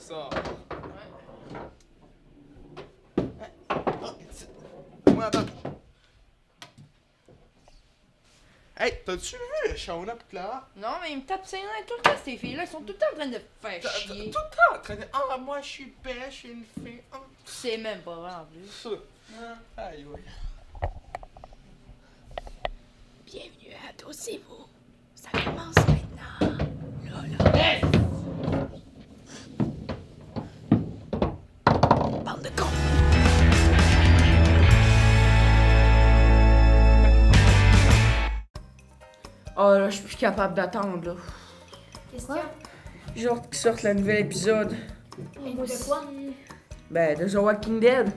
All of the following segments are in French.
ça. Ouais. Moi, attends. Hey, t'as-tu vu Shauna et Clara? Non, mais ils me tapent ses nerfs tout le temps, ces filles-là. Ils sont tout le temps en train de faire Tout chier. le temps en train de. Ah, moi, je suis belle, je suis une fille. Ah, Tu sais même pas vrai en plus. ça. Aïe, ouais. Bienvenue à Dosez-vous. Ça commence maintenant. Là. Bande de cons. Oh là, je suis plus capable d'attendre là. Qu'est-ce qu'il y a? Genre qu'ils sortent le nouvel épisode. Et de quoi? Ben, de The Walking Dead.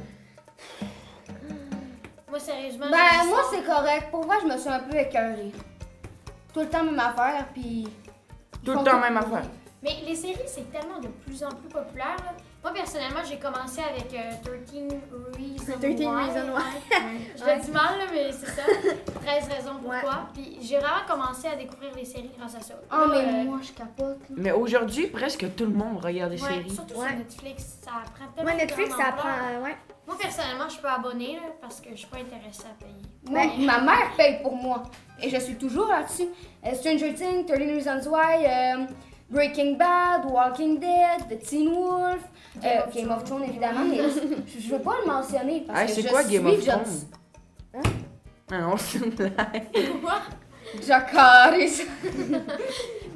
Moi, sérieusement, Ben, j'ai dit moi, ça. c'est correct. Pour vrai, je me suis un peu écœurée. Tout le temps, même affaire, puis... Tout le temps, même affaire. Mais les séries, c'est tellement de plus en plus populaire. Là. Moi, personnellement, j'ai commencé avec 13 Reasons 13 Why. Reasons Why. Je l'ai dit mal, là, mais c'est ça. 13 raisons pourquoi. Puis j'ai vraiment commencé à découvrir les séries grâce à ça. Oh, Là, mais moi, je capote. là. Mais aujourd'hui, presque tout le monde regarde des ouais, séries. surtout Ouais. sur Netflix, ça prend tellement Moi, Netflix, de ça grande prend... ampleur. ouais. Moi, personnellement, je suis pas abonnée là, parce que je suis pas intéressée à payer. Moi, ma mère paye pour moi. Et je suis toujours là-dessus. Stranger Things, 13 Reasons Why, Breaking Bad, Walking Dead, The Teen Wolf, Game of Thrones, évidemment, mais je veux pas le mentionner parce Hey, que c'est je quoi suis Game of John- Thrones? Ah non, c'est une blague. Quoi? Jacaris.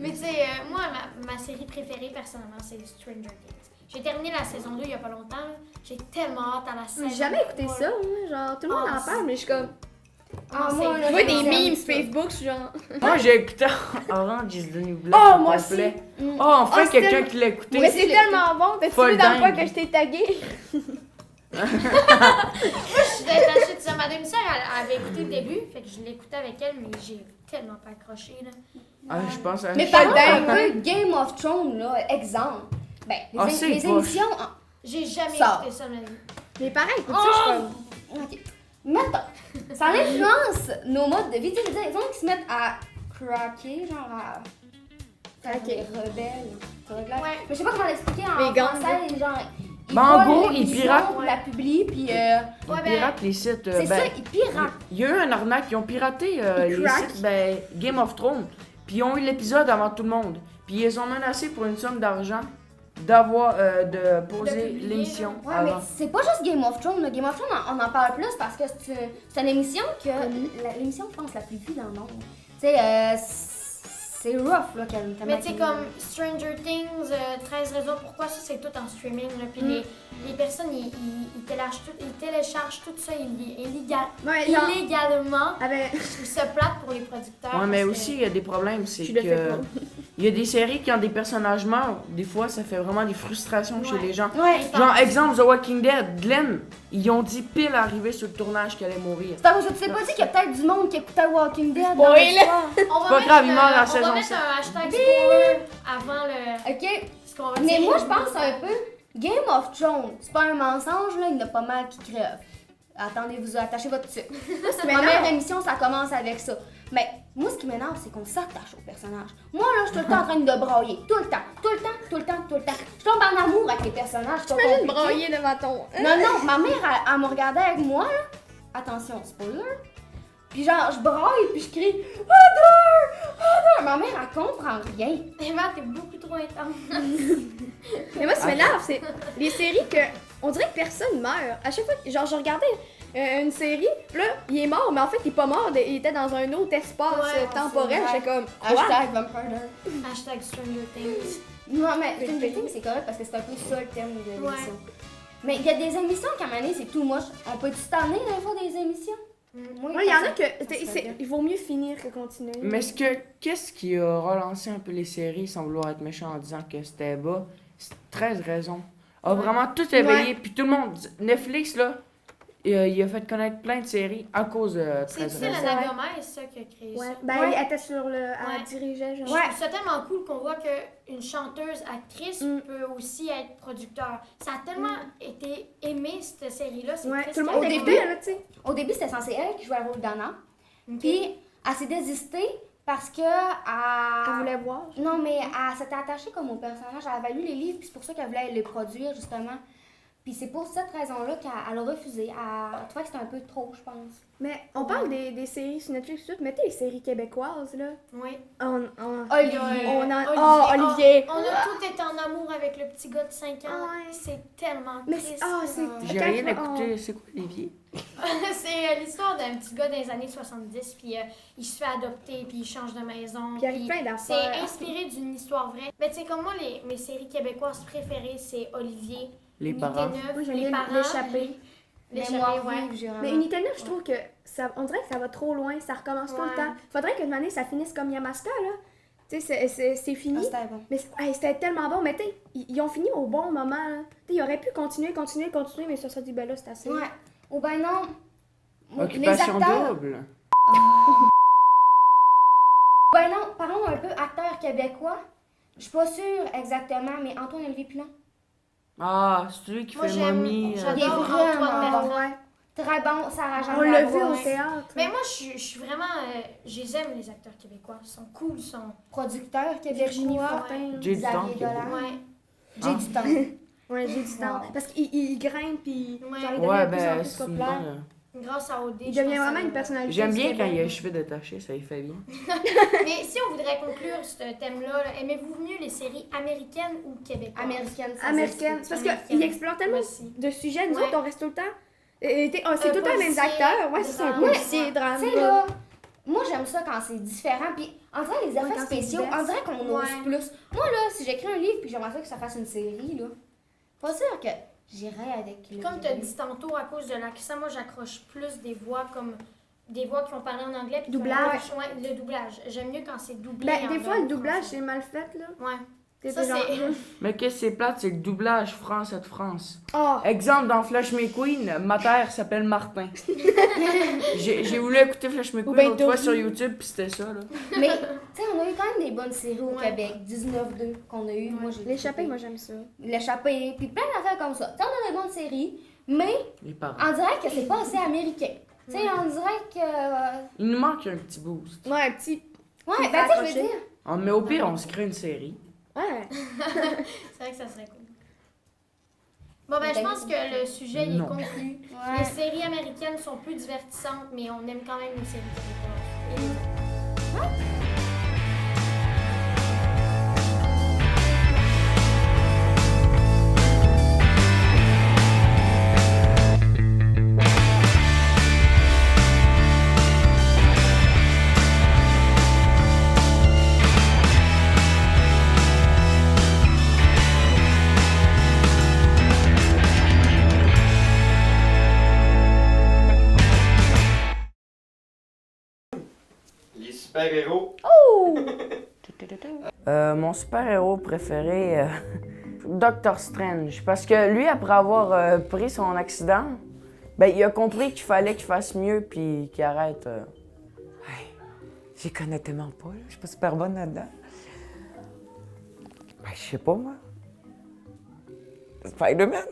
Mais tu sais, moi, ma série préférée, personnellement, c'est Stranger Things. J'ai terminé la saison 2 il y a pas longtemps. Là. J'ai tellement hâte à la saison J'ai jamais écouté 3, ça, là. moi. Genre, tout le monde Ah, en parle, mais je suis comme. Ah, c'est moi, là, Je vois vraiment des j'aime memes ça. sur Facebook, je suis genre. Moi, j'ai écouté Orange is the New Black. Oh, au moi complet. aussi. Oh, enfin, Oh, c'est quelqu'un tellement- qui l'a écouté. Mais c'est tellement bon. T'as-tu Folle vu dans le dingue. pas que je t'ai tagué? Je vais attacher de ça. Ma demi-sœur, elle avait écouté le début, fait que je l'écoutais avec elle, mais j'ai tellement pas accroché. Là. Ah, je pense à Mais un parlons chat. un peu Game of Thrones, là, exemple. Ben, Ah, c'est les poche. émissions... J'ai jamais Ça. écouté ça de ma vie. Mais pareil, écoute ça, je suis comme. Ok. Mettons, ça influence nos modes de vie. Tu sais, je veux dire, les gens qui se mettent à craquer, genre à faire des rebelles. Ouais. Mais je sais pas comment l'expliquer en Les gangs. français, genre... Ils Ben, en volent gros, ils l'émission, piratent. la publient, puis... Ils Ouais, ben, piratent les sites. c'est ça, ils piratent. Il y a eu un arnaque, ils ont piraté Ils les craquent. sites Game of Thrones, puis ils ont eu l'épisode avant tout le monde. Puis ils ont menacé pour une somme d'argent d'avoir de poser publier, l'émission Ouais, mais avant. c'est pas juste Game of Thrones. là. Game of Thrones, on en parle plus parce que c'est une émission que... L'émission, je pense, la plus vue dans le monde. Tu sais, c'est rough, là, qu'elle mais tu sais, comme Stranger Things, 13 raisons pourquoi, ça c'est tout en streaming. Là, puis les personnes, ils téléchargent tout ça Ouais, genre. illégalement. Ah ben, Je trouve ça plate pour les producteurs. Ouais, mais parce que- aussi, il y a des problèmes, c'est Je le fais que... pas. Il y a des séries quand des personnages meurent, des fois, ça fait vraiment des frustrations chez Ouais. les gens. Ouais. Genre, exemple, The Walking Dead, Glenn, ils ont dit pile arrivé sur le tournage qu'elle allait mourir. C'est parce que tu t'es pas dit qu'il y a peut-être du monde qui écoutait Walking Dead. dans Spoil. l'histoire. On va pas mettre, grave, il meurt dans la on saison va mettre sept. un hashtag spoiler avant le. Ok. Ce qu'on va Mais dire. moi, je pense un peu, Game of Thrones, c'est pas un mensonge, là, il y en a pas mal qui crèvent. Attendez-vous, attachez votre sucre. Première émission, ça commence avec ça. Mais moi, ce qui m'énerve, c'est qu'on s'attache au personnage. Moi, là, je suis tout le temps en train de brailler. Tout le temps, tout le temps, tout le temps, tout le temps. Je tombe en amour avec les personnages. c'est pas Imagine compliqué. broyer devant ton. Non, non, ma mère, elle me regardait avec moi, là. Attention, spoiler. Puis genre, je braille, puis je crie « Heather! Heather! » Ma mère, elle comprend rien. Eva, t'es beaucoup trop intense. Mais moi, ce qui m'énerve, c'est les séries que. On dirait que personne meurt. À chaque fois, genre, je regardais une série, puis là, il est mort, mais en fait, il est pas mort, il était dans un autre espace Ouais, temporel. c'est J'étais comme. Quoi? Hashtag Vampire. Hashtag Stranger Things. Non, mais Stranger Things, c'est correct parce que c'est un peu ça le thème de l'émission. Ouais. Mais il y a des émissions qu'à un moment donné, c'est tout moche. On peut-tu tanner des fois des émissions? Mm. Moi, il y en a ça- que. ça serait bien. Il vaut mieux finir que continuer. Mais qu'est-ce qui a relancé un peu les séries sans vouloir être méchant en disant que c'était bas? C'est 13 raisons. A vraiment tout éveillé, puis tout le monde... Netflix, là, il a fait connaître plein de séries à cause de C'est 13 tu sais, raisons. la Gomez, ça qui a créé Ouais. ça. Ben, Ouais. elle était sur le. Ouais. Elle dirigeait, genre. Je trouve ça tellement cool qu'on voit qu'une chanteuse, actrice Mm. peut aussi être producteur. Ça a tellement été aimé, cette série-là. C'est Ouais, triste tout le monde qu'elle écoutait, ait- là, tu sais. Au début, c'était censé elle qui jouait le rôle d'Anna. Ok. Puis, elle s'est désistée Parce que Elle voulait voir. Non, mais elle s'était attachée comme au personnage. Elle avait lu les livres, puis c'est pour ça qu'elle voulait les produire, justement. Puis c'est pour cette raison-là qu'elle a refusé. Elle trouvait que c'était un peu trop, je pense. Mais on parle des séries sur Netflix, tout. Mettez les séries québécoises, là. Oui. Olivier. Olivier. On a tout été en amour avec le petit gars de 5 ans. Ouais. C'est tellement Mais triste. c'est... J'ai rien écouté. C'est quoi, Olivier? C'est l'histoire d'un petit gars des années 70, puis il se fait adopter, puis il change de maison. Puis il arrive plein C'est d'affaires. inspiré d'une histoire vraie. Mais tu sais, comme moi, mes séries québécoises préférées, c'est Olivier, Les Unité parents. 9, Moi, j'aime Les bien parents, L'échappée. L'échappée, Mémoire ouais. vive, j'ai Mais vraiment- Unité 9, je trouve que on dirait que ça va trop loin, ça recommence tout le Ouais. temps. Faudrait qu'une année ça finisse comme Yamaska, là. Tu sais, c'est Ah, fini. c'était bon. Mais c'était tellement bon, mais tu sais, ils ont fini au bon moment, là. Tu sais, ils auraient pu continuer, mais ça serait dit, ben là, c'est assez. Ouais. Ou ben non. Occupation les acteurs. double. Ben non, parlons un peu acteurs québécois. Je suis pas sûre exactement, mais Antoine-Olivier Pilon. Ah, c'est lui qui Moi, fait j'aime- Mommy. j'adore Il est Antoine vraiment Bertrand. bon. Ouais. Très bon, Sarah Jeanne On l'a vu Labrosse. au théâtre. Mais moi, je suis vraiment... je les aime, les acteurs québécois. Ils sont cool, ils sont... Producteur Virginie québécois. Fortin. J'ai du temps. Xavier Dolan. Ouais. J'ai du temps. Ouais, j'ai du temps. Wow. Parce qu'il grimpe, puis Ouais. genre, il devient Ouais, de plus en ben, plus c'est une populaire. bonne. Grâce à OD. Il je devient pense vraiment que- une personnalité. J'aime bien du quand il y a Québec. les cheveux détachés, ça lui fait bien. Mais si on voudrait conclure ce thème-là, là, aimez-vous mieux les séries américaines ou québécoises? Américaine. ça Américaine. C'est parce qu'il explore tellement Moi aussi. de sujets. Nous Ouais. autres, on reste tout le temps. C'est tout le temps les mêmes policier, acteurs. Ouais, c'est ça, un drame. policier, drame. Tu sais, là, moi, j'aime ça quand c'est différent. Puis, on dirait les effets quand c'est spéciaux, divers. on dirait qu'on ose Ouais. plus. Moi, là, si j'écris un livre puis j'aimerais ça que ça fasse une série, là, pas sûr que j'irais avec le Comme tu as livre. dit tantôt, à cause de l'accent, moi j'accroche plus des voix comme des voix qui vont parler en anglais. Puis qui vont- Doublage. Ouais, le doublage. J'aime mieux quand c'est doublé. Ben, en des fois, le langue doublage, française. c'est mal fait, là. Ouais. T'es Ça, genre, c'est- Mais qu'est-ce que c'est plate, c'est le doublage France de France. Oh! Exemple, dans Flash McQueen, ma terre s'appelle Martin. J'ai voulu écouter Flash Ou McQueen ben l'autre fois Toby. sur YouTube, puis c'était ça, là. Mais, tu sais, on a eu quand même des bonnes séries au Ouais. Québec. 19-2 qu'on a eu. Moi, j'ai L'échappée, trippé. moi, j'aime ça. L'échappée, puis plein d'affaires comme ça. Tu sais, on a des bonnes séries, mais Les parents. on dirait que c'est pas assez américain. Tu sais, on dirait que. Il nous manque un petit boost. Ouais, un petit. Ouais, Qui ben, fait tu sais, je veux accrocher. dire. Mais au pire, on se crée une série. Ouais. C'est vrai que ça serait cool. Bon, ben, je pense que le sujet il est Non. conclu. Les Ouais. séries américaines sont plus divertissantes, mais on aime quand même les séries québécoises. Et les- Les super-héros. Mon super-héros préféré, Doctor Strange. Parce que lui, après avoir pris son accident, ben, il a compris qu'il fallait qu'il fasse mieux puis qu'il arrête. J'y connais tellement pas, là. Je suis pas super bonne là-dedans. Ben, je sais pas, moi. Spider-Man.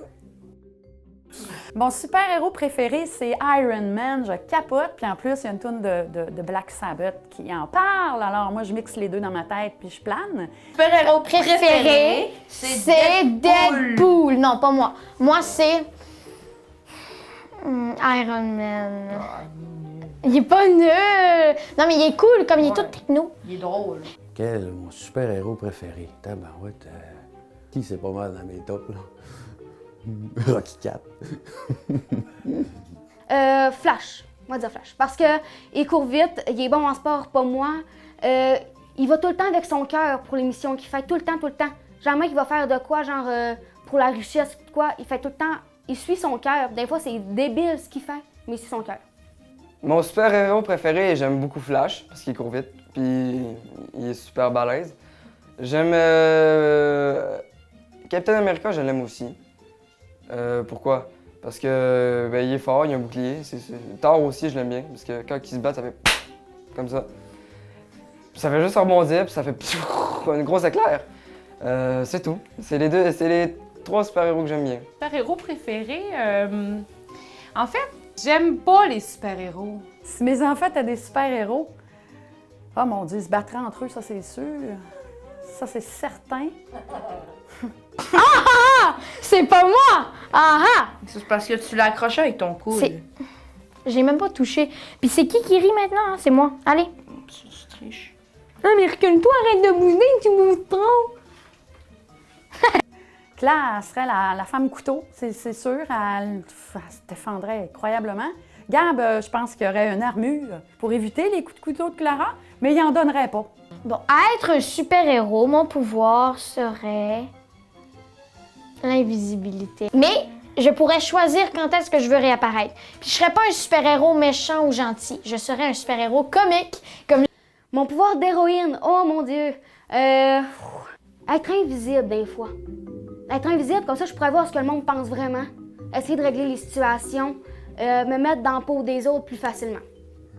Mon super-héros préféré, c'est Iron Man. Je capote. Puis en plus, il y a une tune de Black Sabbath qui en parle. Alors moi, je mixe les deux dans ma tête puis je plane. Super-héros préféré, c'est Deadpool. Non, pas moi. Moi, c'est Iron Man. Il est pas nul. Non, mais il est cool, comme il est tout techno. Il est drôle. Quel est mon super-héros préféré? Tabarouette, qui c'est pas mal dans mes tops, là? Rocky 4. Flash. On va dire Flash. Parce que il court vite, il est bon en sport, pas moi. Il va tout le temps avec son cœur pour les missions qu'il fait, tout le temps, tout le temps. Jamais qu'il va faire de quoi, genre pour la richesse, quoi. Il fait tout le temps, il suit son cœur. Des fois, c'est débile ce qu'il fait, mais il suit son cœur. Mon super-héros préféré, j'aime beaucoup Flash, parce qu'il court vite, puis il est super balèze. J'aime Captain America, je l'aime aussi. Pourquoi? Parce que ben, il est fort, il a un bouclier. Thor aussi, je l'aime bien, parce que quand il se bat, ça fait comme ça. Puis ça fait juste rebondir, puis ça fait un gros éclair. C'est tout. C'est les trois super-héros que j'aime bien. Super-héros préféré, en fait, j'aime pas les super-héros. Si mes enfants étaient des super-héros, Ah mon Dieu, ils se battraient entre eux, ça c'est sûr. Ça c'est certain. C'est pas moi! Ah ah! C'est parce que tu l'as accroché avec ton coude. C'est- J'ai même pas touché. Puis c'est qui rit maintenant? Hein? C'est moi. Allez. Tu triches. Non, mais recule-toi, arrête de bouger, tu bouges trop. Claire, elle serait la femme couteau, c'est sûr. Elle se défendrait incroyablement. Gab, je pense qu'il y aurait une armure pour éviter les coups de couteau de Clara, mais il en donnerait pas. Bon, être un super-héros, mon pouvoir serait l'invisibilité. Mais je pourrais choisir quand est-ce que je veux réapparaître. Puis je serais pas un super-héros méchant ou gentil. Je serais un super-héros comique, comme... Mon pouvoir d'héroïne, oh mon Dieu. Être invisible des fois. Être invisible, comme ça, je pourrais voir ce que le monde pense vraiment. Essayer de régler les situations, me mettre dans la peau des autres plus facilement.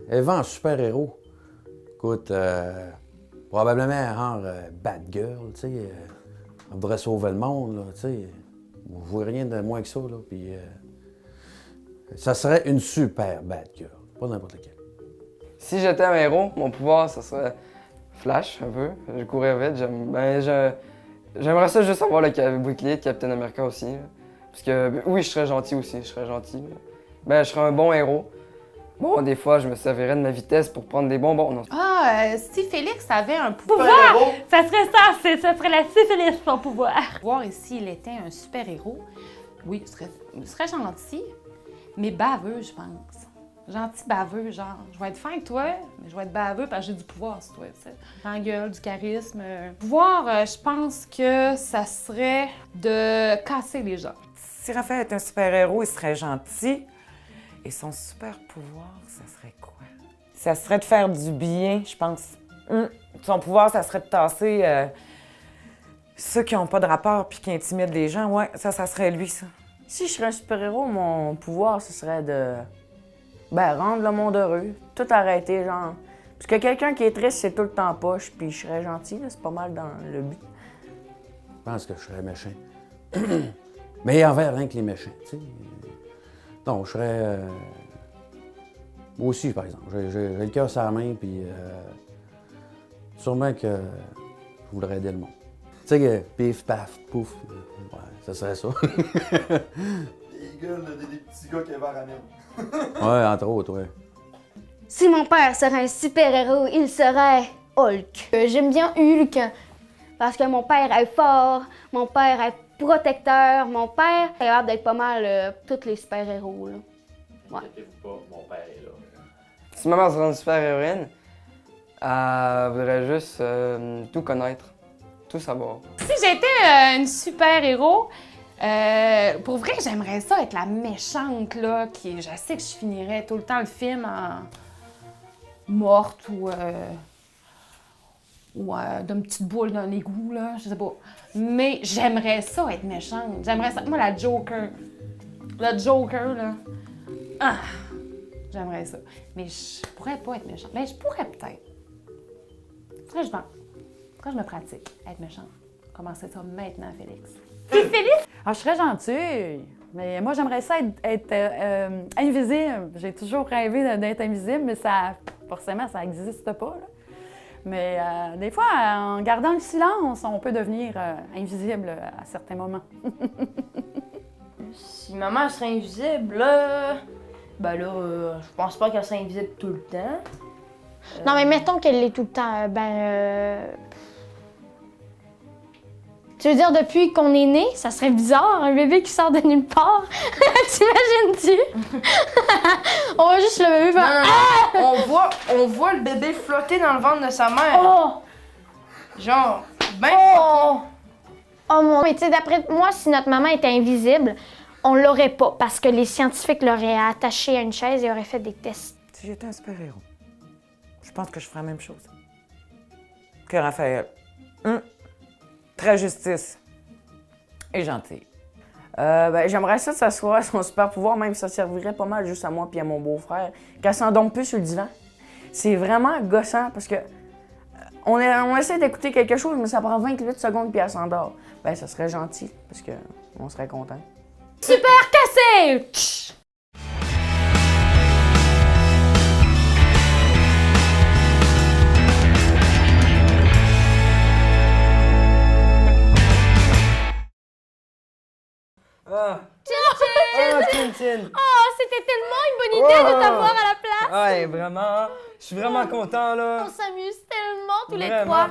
Eva en super-héros. Écoute, probablement genre Batgirl, tu sais. On voudrait sauver le monde, là, tu sais. Je vois rien de moins que ça, là. Puis ça serait une super Batgirl, pas n'importe laquelle. Si j'étais un héros, mon pouvoir, ça serait Flash, un peu. Je courais vite. J'aimerais ça juste avoir le bouclier de Captain America aussi. Là. Parce que, oui, je serais gentil aussi, je serais gentil. Je serais un bon héros. Bon, des fois, je me servirais de ma vitesse pour prendre des bonbons. Non. Si Félix avait un pouvoir, ça serait ça, ça serait la syphilis, son pouvoir. Voir ici, il était un super-héros, oui, il serait gentil, mais baveux, je pense. Gentil baveux, genre, je vais être fin avec toi, mais je vais être baveux parce que j'ai du pouvoir sur toi, tu sais. J'engueule, du charisme. Pouvoir, je pense que ça serait de casser les gens. Si Raphaël est un super-héros, il serait gentil. Et son super-pouvoir, ça serait quoi? Ça serait de faire du bien, je pense. Son pouvoir, ça serait de tasser ceux qui n'ont pas de rapport puis qui intimident les gens. Ouais, ça serait lui, ça. Si je serais un super-héros, mon pouvoir, ce serait de... rendre le monde heureux. Tout arrêter, genre... Parce que quelqu'un qui est triste, c'est tout le temps poche, puis je serais gentil, là, c'est pas mal dans le but. Je pense que je serais méchant. Mais envers rien que les méchants, tu sais. Non, je serais... Moi aussi, par exemple. J'ai le cœur sur la main, puis sûrement que je voudrais aider le monde. Tu sais que pif, paf, pouf, ouais, ça serait ça. Les gars, des petits gars qui avaient ramène. Ouais, entre autres, ouais. Si mon père serait un super-héros, il serait Hulk. J'aime bien Hulk. Parce que mon père est fort, mon père est protecteur, mon père est capable d'être pas mal tous les super-héros, là. Ouais. Inquiétez-vous pas, mon père est là. Si maman serait une super-héroïne, elle voudrait juste tout connaître, tout savoir. Si j'étais une super-héros, pour vrai, j'aimerais ça être la méchante, là, qui, je sais que je finirais tout le temps le film en morte ou d'une petite boule dans l'égout, là, je sais pas. Mais j'aimerais ça être méchante. J'aimerais ça. Moi, la Joker. Le Joker, là. Ah! J'aimerais ça. Mais je pourrais pas être méchante. Mais je pourrais peut-être. Faudrait que je vends. Faudrait que je me pratique à être méchante. Commencer ça maintenant, Félix. Félix? Ah, je serais gentille. Mais moi, j'aimerais ça être invisible. J'ai toujours rêvé d'être invisible, mais ça, forcément, ça n'existe pas, là. Mais des fois, en gardant le silence, on peut devenir invisible à certains moments. Si maman serait invisible, là... je pense pas qu'elle serait invisible tout le temps. Non, mais mettons qu'elle l'est tout le temps. Tu veux dire, depuis qu'on est né, ça serait bizarre, un bébé qui sort de nulle part. T'imagines-tu? On voit juste le bébé faire... Non. On voit le bébé flotter dans le ventre de sa mère. Oh! Genre, Oh mon... Mais tu sais, d'après moi, si notre maman était invisible, on l'aurait pas. Parce que les scientifiques l'auraient attachée à une chaise et auraient fait des tests. Si j'étais un super-héros, je pense que je ferais la même chose que Raphaël. Très justice et gentil. J'aimerais ça que ça soit son super pouvoir, même ça servirait pas mal juste à moi et à mon beau-frère, qu'elle s'endorme plus sur le divan. C'est vraiment gossant parce que on essaie d'écouter quelque chose, mais ça prend 28 secondes puis elle s'endort. Ça serait gentil parce que on serait content. Super cassé! Tch! Ah, Chin Chin. Oh, c'était tellement une bonne idée de t'avoir à la place. Ouais, vraiment. Je suis vraiment content, là. On s'amuse tellement tous les Vraiment. trois.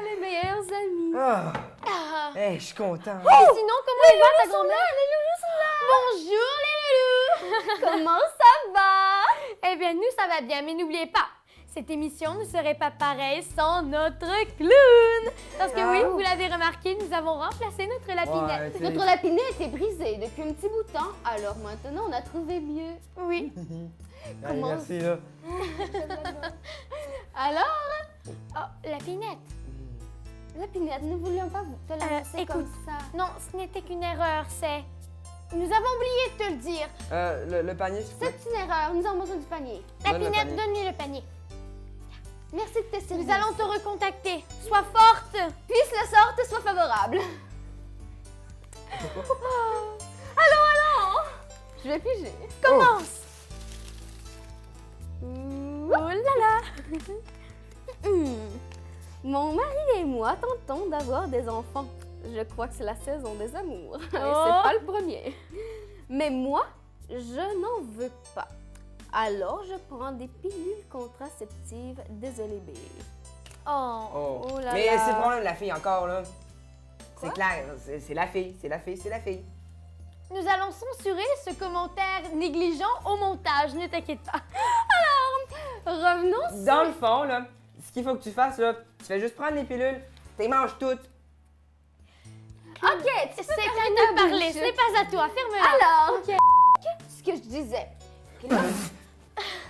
Les meilleurs amis. Ah, Ah. hey, je suis content. Et sinon, comment il va ta grand-mère? Les loulous sont là. Bonjour les loulous. Comment ça va? Eh bien, nous, ça va bien, mais n'oubliez pas, cette émission ne serait pas pareille sans notre clown. Parce que oui, vous l'avez remarqué, nous avons remplacé notre lapinette. Ouais, t'sais. Notre lapinette est brisée depuis un petit bout de temps, alors maintenant on a trouvé mieux. Oui. Allez, Comment- merci, là. Alors, oh, lapinette. Lapinette, nous voulions pas te la laisser écoute. comme ça. Non, ce n'était qu'une erreur, c'est... Nous avons oublié de te le dire. Le panier, s'il vous plaît. C'est une erreur, nous avons besoin du panier. Donne le Lapinette, panier. donne-lui le panier. Merci de tes services. Nous allons te recontacter. Sois forte. Puisse le sort te soit favorable. Allons. Je vais piger. Commence. Oh là là. Mon mari et moi tentons d'avoir des enfants. Je crois que c'est la saison des amours. Et c'est pas le premier. Mais moi, je n'en veux pas. Alors, je prends des pilules contraceptives. Désolée, bébé. Oh. Oh là Mais là. c'est le problème de la fille encore, là. Quoi? C'est clair, c'est la fille, c'est la fille, c'est la fille. Nous allons censurer ce commentaire négligent au montage, ne t'inquiète pas. Revenons. Dans le fond, là, ce qu'il faut que tu fasses, là, tu fais juste prendre les pilules, tu les manges toutes. Ok, C'est à nous de parler, ce n'est pas à toi, ferme-la. Alors, ce que je disais.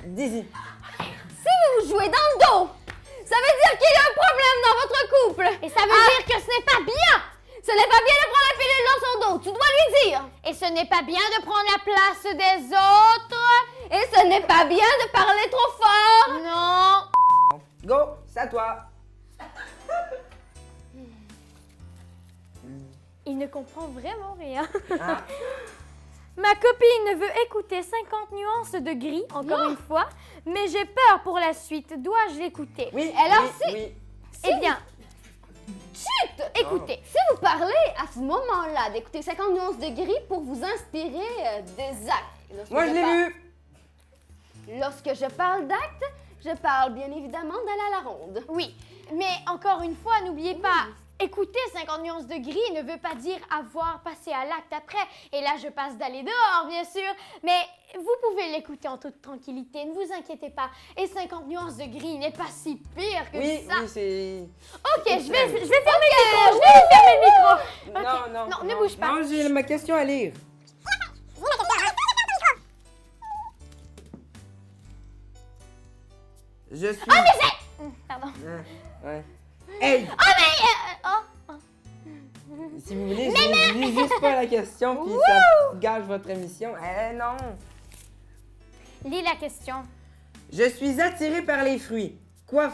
Dis-y. Vous jouez dans le dos. Ça veut dire qu'il y a un problème dans votre couple. Et ça veut dire que ce n'est pas bien. Ce n'est pas bien de prendre la pilule dans son dos. Tu dois lui dire. Et ce n'est pas bien de prendre la place des autres. Et ce n'est pas bien de parler trop fort. Non. Go, c'est à toi. Il ne comprend vraiment rien. Ah. Ma copine veut écouter 50 nuances de gris, encore une fois, mais j'ai peur pour la suite. Dois-je l'écouter? Oui, Alors, oui, oui. Eh bien, Chut! écoutez. Si vous parlez à ce moment-là d'écouter 50 nuances de gris pour vous inspirer des actes. Lorsque Moi, je l'ai parle- vu. Lorsque je parle d'actes, je parle bien évidemment d'aller à la ronde. Oui, mais encore une fois, n'oubliez pas, écouter 50 nuances de gris ne veut pas dire avoir passé à l'acte après. Et là, je passe d'aller dehors, bien sûr. Mais vous pouvez l'écouter en toute tranquillité, ne vous inquiétez pas. Et 50 nuances de gris n'est pas si pire que Oui, ça. oui, c'est... Ok, je vais fermer le micro, je vais fermer le micro. Ok. Non, ne bouge pas. Non, j'ai ma question à lire. Je suis... Pardon. Ouais. Hey! Si vous voulez, je lis juste pas la question, puis ça gâche votre émission. Non. Lis la question. Je suis attiré par les fruits. Quoi?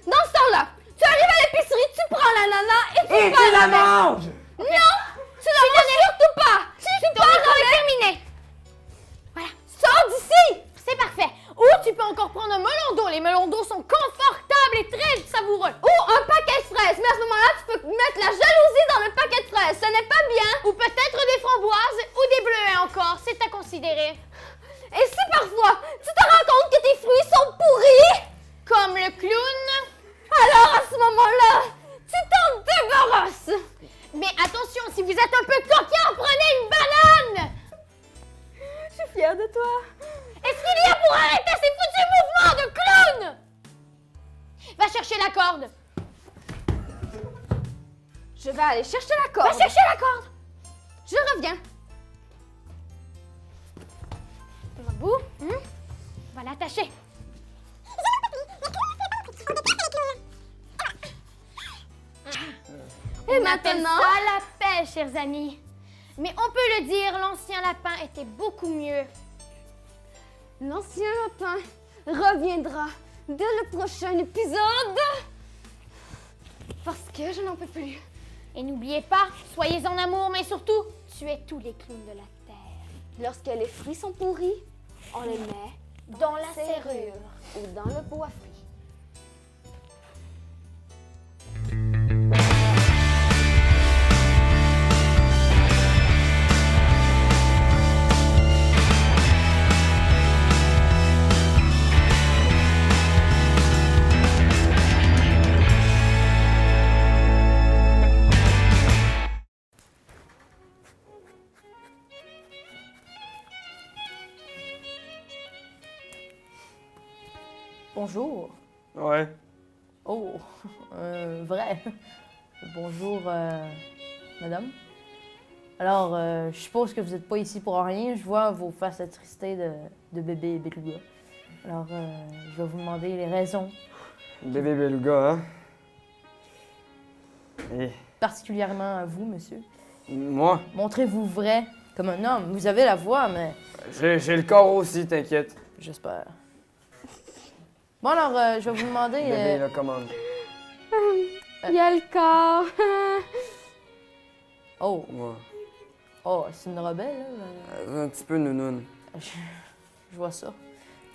Dans ce temps-là, tu arrives à l'épicerie, tu prends l'ananas et tu Et pars tu la avec. manges! Non! Tu la manges surtout pas! Tu pars avec. Terminé. Voilà. Sors d'ici! C'est parfait. Ou tu peux encore prendre un melon d'eau. Les melons d'eau sont confortables et très savoureux. Ou un paquet de fraises. Mais à ce moment-là, tu peux mettre la jalousie dans le paquet de fraises. Ce n'est pas bien. Ou peut-être des framboises ou des bleuets encore. C'est à considérer. Et si parfois, tu te rends compte que tes fruits sont pourris, Comme le clown. alors à ce moment-là, tu t'en débarrasses. Mais attention, si vous êtes un peu coquin, prenez une banane. Je suis fière de toi. Est-ce qu'il y a pour arrêter ces foutus mouvements de clown? Va chercher la corde. Je vais aller chercher la corde. Va chercher la corde. Je reviens. Un bout. On va l'attacher. Et On appelle maintenant, ça la paix, chers amis. Mais on peut le dire, l'ancien lapin était beaucoup mieux. l'ancien lapin reviendra dès le prochain épisode. Parce que je n'en peux plus. Et n'oubliez pas, soyez en amour, mais surtout, tuez tous les clowns de la terre. Lorsque les fruits sont pourris, on les met Dans la serrure. ou dans le pot à fruits. Bonjour. Ouais. Oh, vrai. Bonjour, madame. Alors, je suppose que vous n'êtes pas ici pour rien. Je vois vos faces attristées de bébé beluga. Alors, je vais vous demander les raisons. Bébé beluga, hein? Et Particulièrement à vous, monsieur. moi, Montrez-vous vrai, comme un homme. Vous avez la voix, mais j'ai le corps aussi, t'inquiète. j'espère. Bon, alors, je vais vous demander... Bébé, la commande. Il y a le corps. Oh, Ouais. oh, c'est une rebelle, là. Un petit peu nounoun. Je vois ça.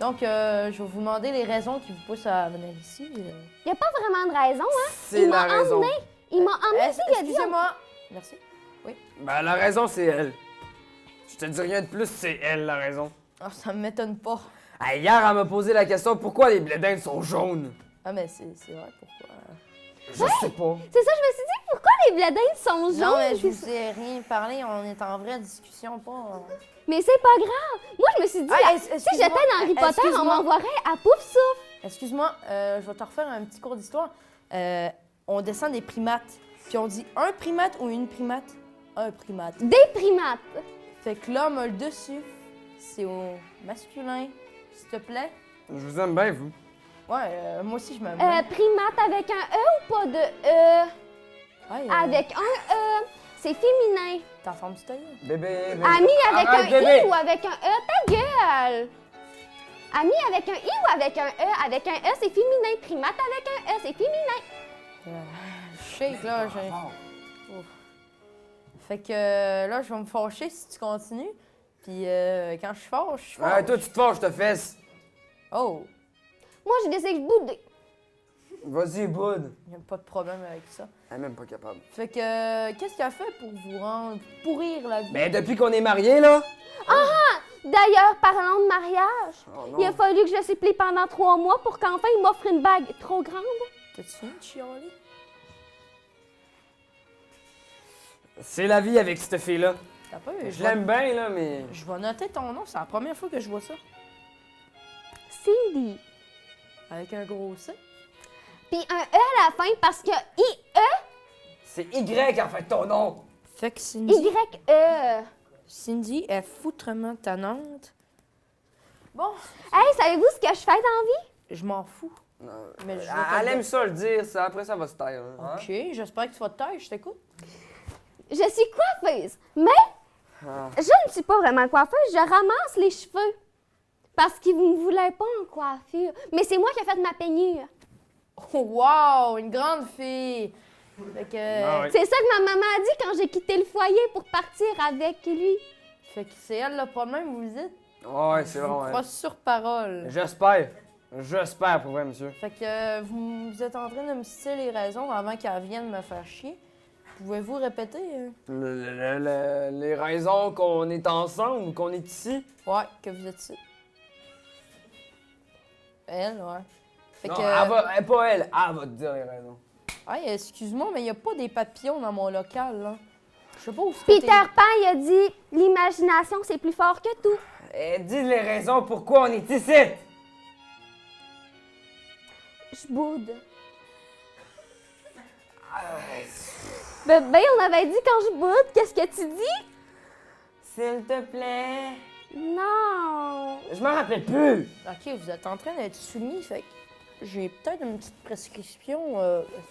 Donc, je vais vous demander les raisons qui vous poussent à venir ici. Il n'y a pas vraiment de raison, hein? C'est la raison. Il m'a emmené ici, il a dit... Excusez-moi. Merci. Ben, la raison, c'est elle. Je te dis rien de plus, c'est elle, la raison. Ah, ça m'étonne pas. Hey, hier, elle m'a posé la question pourquoi les blé d'Inde sont jaunes. Ah, mais c'est vrai, pourquoi? Je sais pas. C'est ça, je me suis dit, pourquoi les bledins sont jaunes? Non, mais je vous ai rien parlé, on est en vraie discussion, pas... Mais c'est pas grave. Moi, je me suis dit, Ah, si j'étais dans Harry Potter, on excuse-moi. m'envoierait à Pouf Souffle. Excuse-moi, je vais te refaire un petit cours d'histoire. On descend des primates, puis on dit un primate ou une primate? Un primate. Des primates. Fait que l'homme a le dessus, c'est au masculin, s'il te plaît. Je vous aime bien, vous. Ouais, moi aussi je m'aime bien. Primate avec un E ou pas de E? Ouais, Avec un E. C'est féminin. T'en formes du taille? Bébé, bébé. Ami avec Arrête, un bébé. I ou avec un E? Ta gueule. Ami avec un I ou avec un E? Avec un E, c'est féminin. Primate avec un E, c'est féminin. Shake, là, j'ai... Ouf. Fait que là, je vais me fâcher si tu continues. Puis quand je suis fâche, je suis fâche. Ouais, toi, tu te fâches, je te fesse. Oh, Moi, j'ai décidé de bouder. Vas-y, bud. il n'y a pas de problème avec ça. Elle est même pas capable. Fait que qu'est-ce qu'elle a fait pour vous rendre pourrir la vie? Ben, depuis qu'on est mariés, là. D'ailleurs, parlant de mariage, Oh il a non. fallu que je supplie pendant 3 mois pour qu'enfin il m'offre une bague trop grande. T'as-tu fini de chialer? C'est la vie avec cette fille-là. T'as pas Je l'aime bien, là, mais. Je vais noter ton nom, c'est la première fois que je vois ça. Cindy. Avec un gros C. Puis un E à la fin parce que C'est Y en fait ton nom. Fait que Cindy, Y-E. Cindy est foutrement tannante. Bon, Hey, savez-vous ce que je fais dans la vie? je m'en fous. Mais je vais te Elle le aime dire. ça le dire, ça. Après, ça va se taire. Hein? Ok, j'espère que tu vas te taire, je t'écoute. Je suis coiffeuse, mais Ah. je ne suis pas vraiment coiffeuse, je ramasse les cheveux. Parce qu'ils ne me voulaient pas en coiffure. Mais c'est moi qui ai fait ma peignure. Oh, wow, une grande fille. Fait que, Ah oui. C'est ça que ma maman a dit quand j'ai quitté le foyer pour partir avec lui. fait que c'est elle le problème, vous le dites? Ouais, c'est Je vous vrai. crois sur parole. J'espère. J'espère pour vrai, monsieur. Fait que vous êtes en train de me citer les raisons avant qu'elle vienne me faire chier. Pouvez-vous répéter? Les raisons qu'on est ensemble ou qu'on est ici. Ouais, que vous êtes ici. Elle, ouais. Fait Non, que... pas elle va te dire les raisons. Hey, excuse-moi, mais il n'y a pas des papillons dans mon local, là. Je sais pas où c'est que Peter t'es- Pan, il a dit l'imagination, c'est plus fort que tout. Dis les raisons pourquoi on est ici. Je boude. Bébé, on avait dit quand je boude, qu'est-ce que tu dis? S'il te plaît. Non. Je m'en rappelle plus. Ok, vous êtes en train d'être soumis, fait que j'ai peut-être une petite prescription.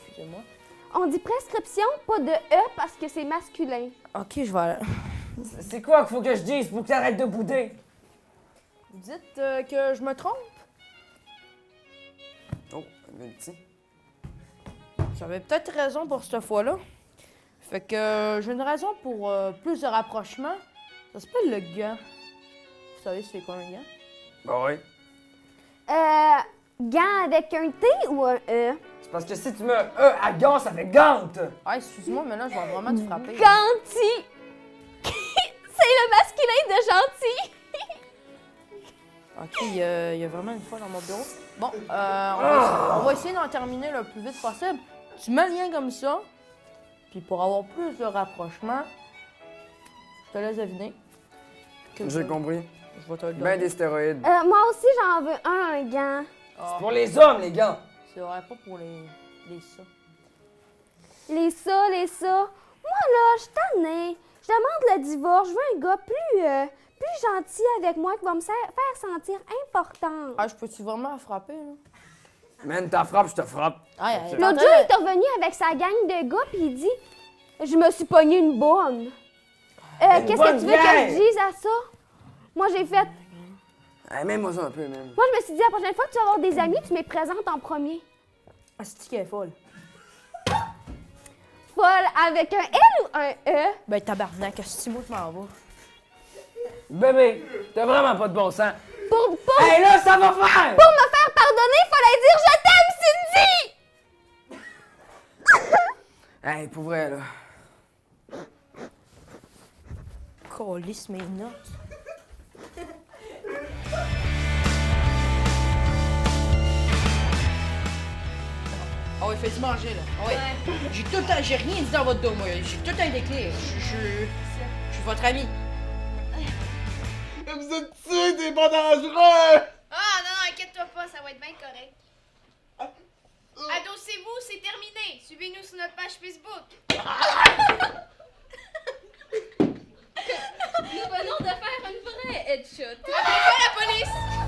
Excusez-moi. On dit prescription, pas de E parce que c'est masculin. Ok, je vais aller. C'est quoi qu'il faut que je dise pour que t'arrêtes de bouder? Vous dites que je me trompe? Oh, un petit. J'avais peut-être raison pour cette fois-là. Fait que j'ai une raison pour plus de rapprochement. Ça s'appelle le gant. Vous savez c'est quoi un gant? Bah oui. Gant avec un T ou un E? C'est parce que si tu mets un E à gant, ça fait gante. Ah, excuse-moi, mais là, je vais vraiment te frapper. Ganti! C'est le masculin de gentil! Ok, il y a vraiment une fois dans mon bureau. Bon, on va essayer d'en terminer le plus vite possible. Tu mets le lien comme ça, puis pour avoir plus de rapprochement, je te laisse deviner. J'ai compris. Je vais te le donner. Ben des stéroïdes. Moi aussi, j'en veux un gant. C'est pour les hommes, les gars. C'est vrai, pas pour les ça. Les ça. Moi, là, je suis tannée. Je demande le divorce. Je veux un gars plus gentil avec moi qui va me faire sentir importante. Ah, je peux-tu vraiment la frapper, là? Man, ta frappe, je te frappe. Ah, L'autre jour, il est revenu avec sa gang de gars puis il dit « Je me suis pogné une bonne. Qu'est-ce que tu veux que je dise à ça? » Moi, j'ai fait... Hey, mets-moi ça un peu, man. Moi, je me suis dit, la prochaine fois que tu vas avoir des amis, tu me les présentes en premier. Ah, c'est qui est folle? Folle avec un L ou un E? Ben, tabarnak, qu'est-ce que tu m'en vas? Bébé, t'as vraiment pas de bon sens. Pour Hey, là, ça va faire! me faire pardonner, il fallait dire « Je t'aime, Cindy! » Hey, pour vrai, là. Calisse mes notes. Ah ouais, fais-tu manger, là. Ah ouais. J'ai tout le temps, j'ai rien dit dans votre dos, moi. J'ai tout le temps des clés. Je suis votre ami. Vous êtes tués, t'es pas dangereux! Ah non, inquiète-toi pas, ça va être bien correct. Adossez-vous, c'est terminé. Suivez-nous sur notre page Facebook. Nous venons de faire une vraie headshot. Appelez pas la police!